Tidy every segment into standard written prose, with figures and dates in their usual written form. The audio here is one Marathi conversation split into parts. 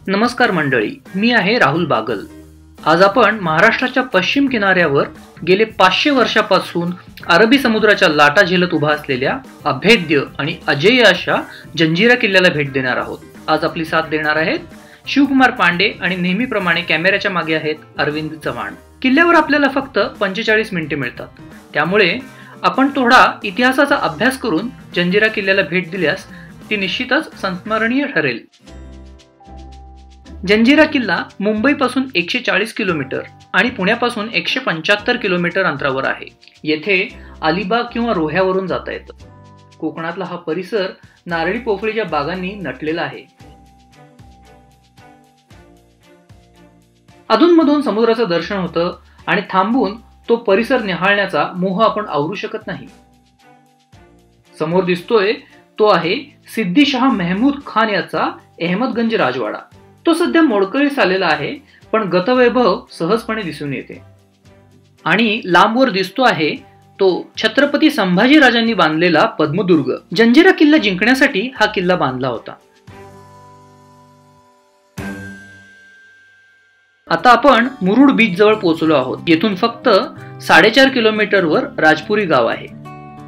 नमस्कार मंडळी, मी आहे राहुल बागल। आज आपण महाराष्ट्राच्या पश्चिम किनाऱ्यावर गेले 500 वर्षापासून अरबी समुद्राच्या लाटा झेलत उभा असलेल्या अभेद्य आणि अजेय अशा जंजिरा किल्ल्याला भेट देणार आहोत। आज आपली साथ देणार आहेत शिवकुमार पांडे आणि नेहमीप्रमाणे कॅमेऱ्याच्या मागे आहेत अरविंद चव्हाण। किल्ल्यावर आपल्याला फक्त 45 मिनिटे मिळतात, त्यामुळे आपण थोडा इतिहासाचा अभ्यास करून जंजिरा किल्ल्याला भेट दिल्यास ती निश्चितच संस्मरणीय ठरेल। जंजिरा किल्ला मुंबईपासून 140 किलोमीटर आणि पुण्यापासून 175 किलोमीटर अंतरावर आहे। येथे अलिबाग किंवा रोह्यावरून जाता येतं। कोकणातला हा परिसर नारळी पोफळीच्या बागांनी नटलेला आहे। अधूनमधून समुद्राचं दर्शन होतं आणि थांबून तो परिसर निहाळण्याचा मोह आपण आवरू शकत नाही। समोर दिसतोय तो आहे सिद्दीशाह महमूद खान याचा अहमदगंज राजवाडा। तो सध्या मोडकळीस आलेला आहे, पण गतवैभव सहजपणे दिसून येते। आणि लांबवर दिसतो आहे तो छत्रपती संभाजी राजांनी बांधलेला पद्मदुर्ग। जंजिरा किल्ला जिंकण्यासाठी हा किल्ला बांधला होता। आता आपण मुरुड बीच जवळ पोहोचलो आहोत। येथून फक्त 4.5 किलोमीटरवर राजपुरी गाव आहे।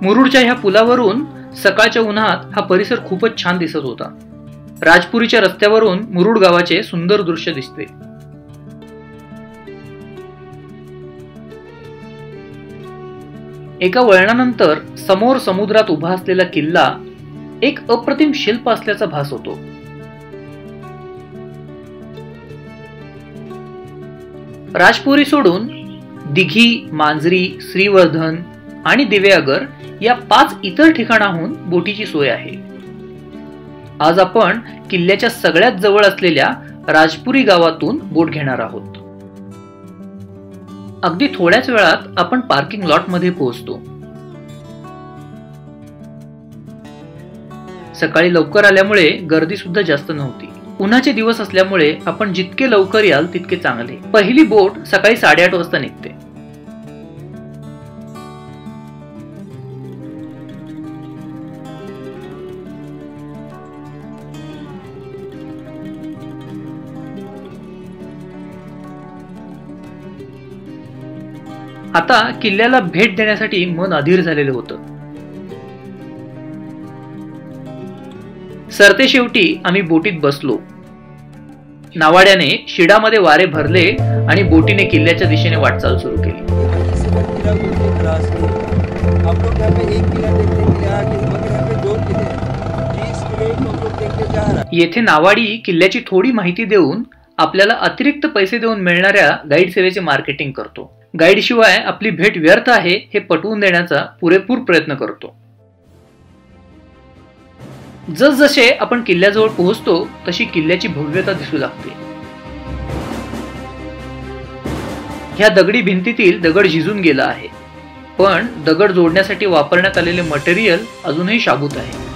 मुरुडच्या ह्या पुलावरून सकाळच्या उन्हात हा परिसर खूपच छान दिसत होता। राजपुरीच्या रस्त्यावरून मुरुड गावाचे सुंदर दृश्य दिसते। एका वळणानंतर समोर समुद्रात उभा असलेला किल्ला एक अप्रतिम शिल्प असल्याचा भास होतो। राजपुरी सोडून दिघी, मांजरी, श्रीवर्धन आणि दिवेआगर या 5 इतर ठिकाणाहून बोटीची सोय आहे। आज आपण किल्ल्याच्या सगळ्यात जवळ असलेल्या राजपुरी गावातून बोट घेणार आहोत। अगदी थोड्याच वेळात आपण पार्किंग लॉट मध्ये पोहोचतो। सकाळी लवकर आल्यामुळे गर्दी सुद्धा जास्त नव्हती। उन्हाचे दिवस असल्यामुळे आपण जितके लवकर याल तितके चांगले। पहिली बोट सकाळी 8:30 वाजता निघते। आता किल्ल्याला भेट देण्यासाठी मन अधीर झालेलं होतं। सरतेशेवटी आम्ही बोटीत बसलो। नावाड्याने शिडामध्ये वारे भरले आणि बोटीने किल्ल्याच्या दिशेने वाटचाल सुरू केली। येथे नावाडी किल्ल्याची थोडी माहिती देऊन आपल्याला अतिरिक्त पैसे देऊन मिळणाऱ्या गाईड सेवेचे मार्केटिंग करतो। गाईड शिवाय आपली भेट व्यर्थ आहे हे पटवून देण्याचा पुरेपूर प्रयत्न करतो। जसजसे आपण किल्ल्याजवळ पोहोचतो तशी किल्ल्याची भव्यता दिसू लागते। ह्या दगडी भिंतीतील दगड झिजून गेला आहे, पण दगड जोडण्यासाठी वापरण्यात आलेले मटेरियल अजूनही शाबूत आहे।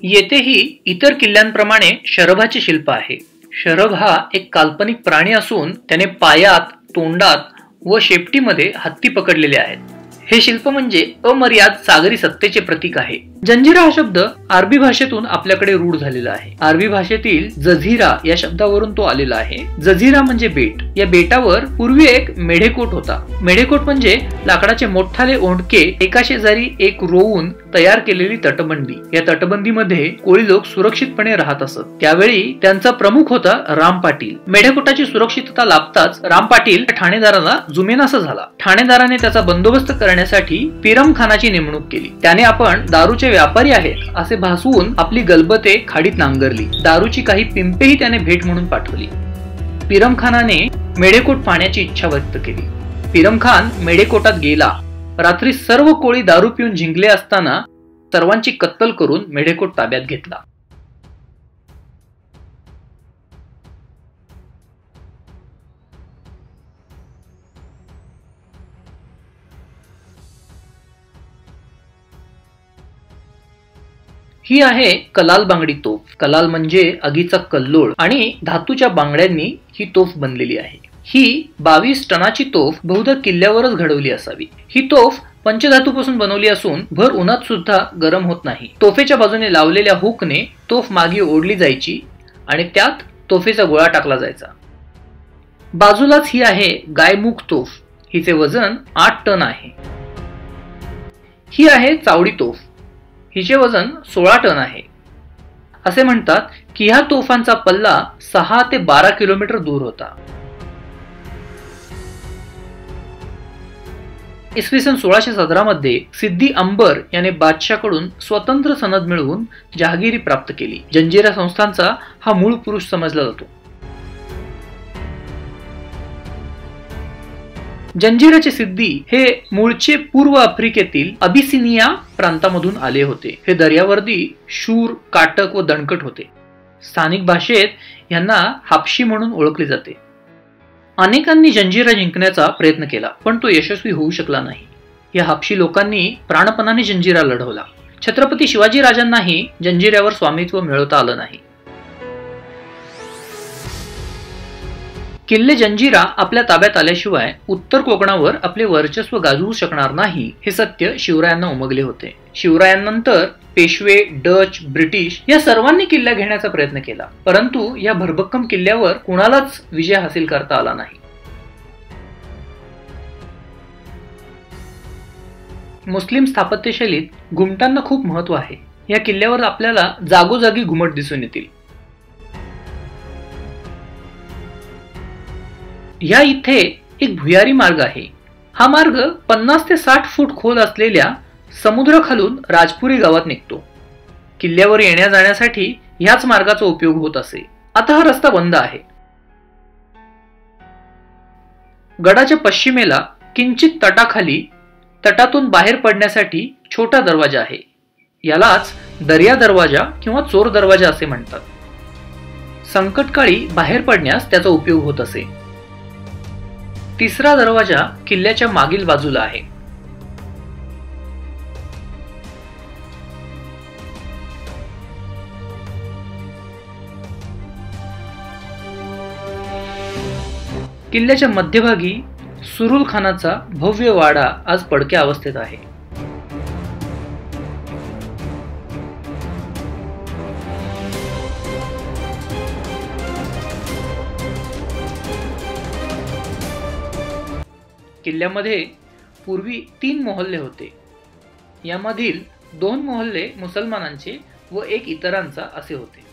येथेही इतर किल्ल्यांप्रमाणे शरभाचे शिल्प आहे। शरभ हा एक काल्पनिक प्राणी असून त्याने पायात, तोंडात व शेपटीमध्ये हत्ती पकडलेले आहेत। हे शिल्प म्हणजे अमर्याद सागरी सत्तेचे प्रतीक आहे। जंजिरा हा शब्द अरबी भाषेतून आपल्याकडे रूढ झालेला आहे। अरबी भाषेतील जझीरा या शब्दावरून तो आलेला आहे। जझीरा म्हणजे बेट। या बेटावर पूर्वी एक मेढेकोट होता। मेढेकोट म्हणजे लाकडाचे मोठाले ओंडके एका शेजारी एक रोवून तयार केलेली तटबंदी। या तटबंदीमध्ये कोळी लोक सुरक्षितपणे राहत असत। त्यावेळी त्यांचा प्रमुख होता राम पाटील। मेढेकोटाची सुरक्षितता लाभताच राम पाटील ठाणेदाराला जुमेनासा झाला। ठाणेदाराने त्याचा बंदोबस्त करण्यासाठी पिरम खानाची नेमणूक केली। त्याने आपण दारूचे व्यापारी आहेत असे भासवून आपली गलबते खाडीत नांगरली। दारूची काही पिंपेही त्याने भेट म्हणून पाठवली। पिरमखानाने मेढेकोट पाहण्याची इच्छा व्यक्त केली. पिरमखान मेढेकोटात गेला. रात्री सर्व कोळी दारू पिऊन झिंगले असताना सर्वांची कत्तल करून मेढेकोट ताब्यात घेतला. ही आहे कलाल बांगडी तोफ. कलाल म्हणजे आगीचा कल्लोळ आणि धातूच्या बांगड्यांनी ही तोफ बनलेली आहे. ही 22 टनाची तोफ बहुधा किल्ल्यावरच घडवली असावी. ही तोफ पंचधातूपासून बनवली असून भर उन्हात सुद्धा गरम होत नाही. तोफेच्या बाजूने लावलेल्या हुकने तोफ मागे ओढली जायची आणि त्यात तोफेचा गोळा टाकला जायचा. बाजूलाच ही आहे गायमुख तोफ. हिचे वजन 8 टन आहे. ही आहे चावडी तोफ. हिचे वजन 16 टन आहे. असे म्हणतात की ह्या तोफांचा पल्ला 6 ते 12 किलोमीटर दूर होता. इसवी सन 1617 मध्ये सिद्दी अंबर याने बादशाहकडून स्वतंत्र सनद मिळवून जहागिरी प्राप्त केली. जंजिरा संस्थांचा हा मूळ पुरुष समजला जातो. जंजिराचे सिद्दी हे मूळचे पूर्व आफ्रिकेतील अबिसिनिया प्रांतामधून आले होते. हे दर्यावर्दी शूर, काटक व दणकट होते. स्थानिक भाषेत यांना हापशी म्हणून ओळखले जाते. अनेकांनी जंजिरा जिंकण्याचा प्रयत्न केला पण तो यशस्वी होऊ शकला नाही. या हापशी लोकांनी प्राणपणाने जंजिरा लढवला. छत्रपती शिवाजी राजांनाही जंजिऱ्यावर स्वामित्व मिळवता आलं नाही. किल्ले जंजिरा आपल्या ताब्यात आल्याशिवाय उत्तर कोकणावर आपले वर्चस्व गाजवू शकणार नाही हे सत्य शिवरायांना उमगले होते. शिवरायांनंतर पेशवे, डच, ब्रिटिश या सर्वांनी किल्ला घेण्याचा प्रयत्न केला परंतु या भरभक्कम किल्ल्यावर कुणालाच विजय हासिल करता आला नाही. मुस्लिम स्थापत्यशैलीत घुमटांना खूप महत्व आहे. या किल्ल्यावर आपल्याला जागोजागी घुमट दिसून येतील. या इथे एक भुयारी मार्ग आहे. हा मार्ग 50 ते 60 फूट खोल असलेल्या समुद्राखालून राजपुरी गावात निघतो. किल्ल्यावर येण्या जाण्यासाठी ह्याच मार्गाचा उपयोग होत असे. आता हा रस्ता बंद आहे. गडाच्या पश्चिमेला किंचित तटाखाली तटातून बाहेर पडण्यासाठी छोटा दरवाजा आहे. यालाच दर्या दरवाजा किंवा चोर दरवाजा असे म्हणतात. संकटकाळी बाहेर पडण्यास त्याचा उपयोग होत असे. तिसरा दरवाजा किल्ल्याच्या मागील बाजूला आहे. किल्ल्याच्या मध्यभागी सुरुल खानाचा भव्य वाडा आज पडक्या अवस्थेत आहे. किल्ल्यामध्ये पूर्वी 3 मोहल्ले होते. यामधील 2 मोहल्ले मुसलमानांचे व एक इतरांचा असे होते.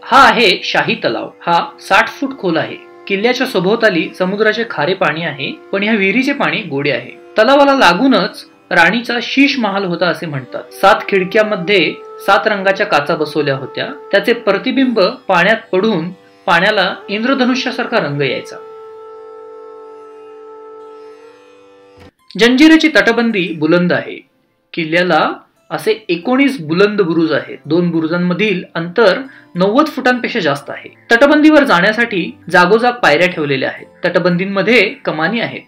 हा आहे शाही तलाव. हा 60 फूट खोल आहे. किल्ल्याच्या सभोवताली समुद्राचे खारे पाणी आहे पण ह्या विहिरीचे पाणी गोडे आहे. तलावाला लागूनच राणीचा शीश महाल होता असे म्हणतात. 7 खिडक्यामध्ये 7 रंगाच्या काचा बसवल्या होत्या. त्याचे प्रतिबिंब पाण्यात पडून पाण्याला इंद्रधनुष्यासारखा रंग यायचा. जंजिऱ्याची तटबंदी बुलंद आहे. किल्ल्याला असे 19 बुलंद बुरुज आहेत. 2 बुरुजांमधील अंतर 90 फुटांपेक्षा जास्त आहे. तटबंदीवर जाण्यासाठी जागोजाग पायऱ्या ठेवलेल्या आहेत. तटबंदींमध्ये कमानी आहेत.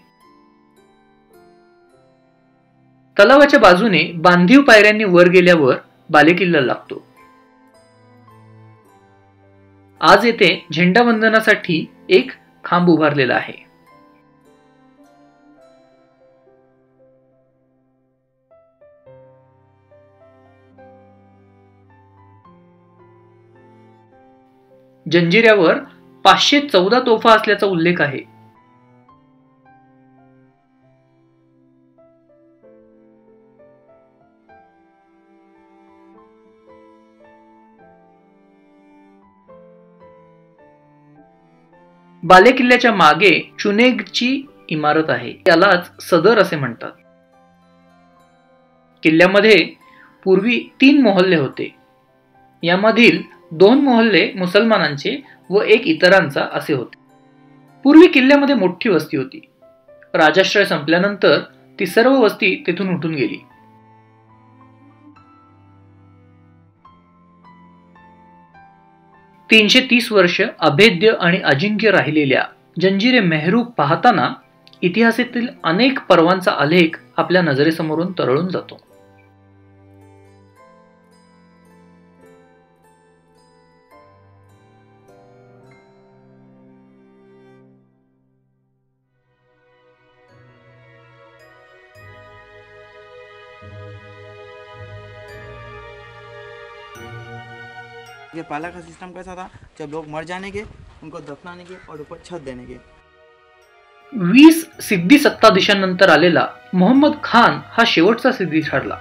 तलावाच्या बाजूने बांधीव पायऱ्यांनी वर गेल्यावर बालेकिल्ला लागतो. आज येथे झेंडावंदनासाठी एक खांब उभारलेला आहे. जंजिऱ्यावर 514 तोफा असल्याचा उल्लेख आहे. बालेकिल्ल्याच्या मागे चुनेगची इमारत आहे, यालाच सदर असे म्हणतात. किल्ल्यामध्ये पूर्वी 3 मोहल्ले होते. यामधील 2 मोहल्ले मुसलमानांचे व एक इतरांचा असे होते. पूर्वी किल्ल्यामध्ये मोठी वस्ती होती. राजाश्रय संपल्यानंतर ती सर्व वस्ती तेथून उठून गेली. "330 वर्ष अभेद्य आणि अजिंक्य राहिलेल्या जंजिरे मेहरूब पाहताना इतिहासातील अनेक पर्वांचा आलेख आपल्या नजरेसमोरून तरळून जातो. ये पहला का सिस्टम कैसा था, जब लोग मर जाने के उनको दफनाने के और ऊपर छत देने के. 20 सिद्धी सत्ताधीशांनंतर आलेला मोहम्मद खान हा शेवटचा सिद्धी ठरला.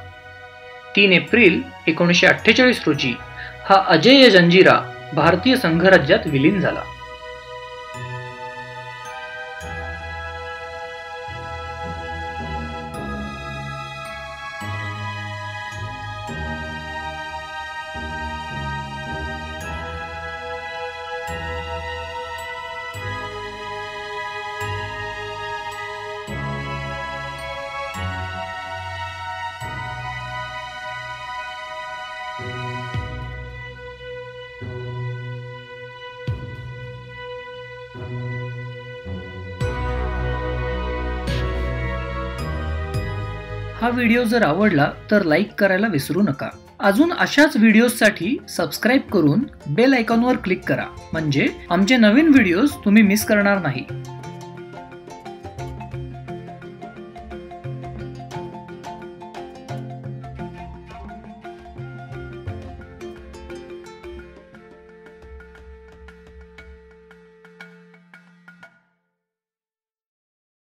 3 एप्रिल 1948 रोजी हा अजेय जंजिरा भारतीय संघराज्यात विलीन झाला. हा व्हिडिओ जर आवडला तर लाईक करायला विसरू नका. अजून अशाच व्हिडिओसाठी सबस्क्राईब करून बेल आयकॉनवर क्लिक करा, म्हणजे आमचे नवीन व्हिडिओज तुम्ही मिस करणार नाही.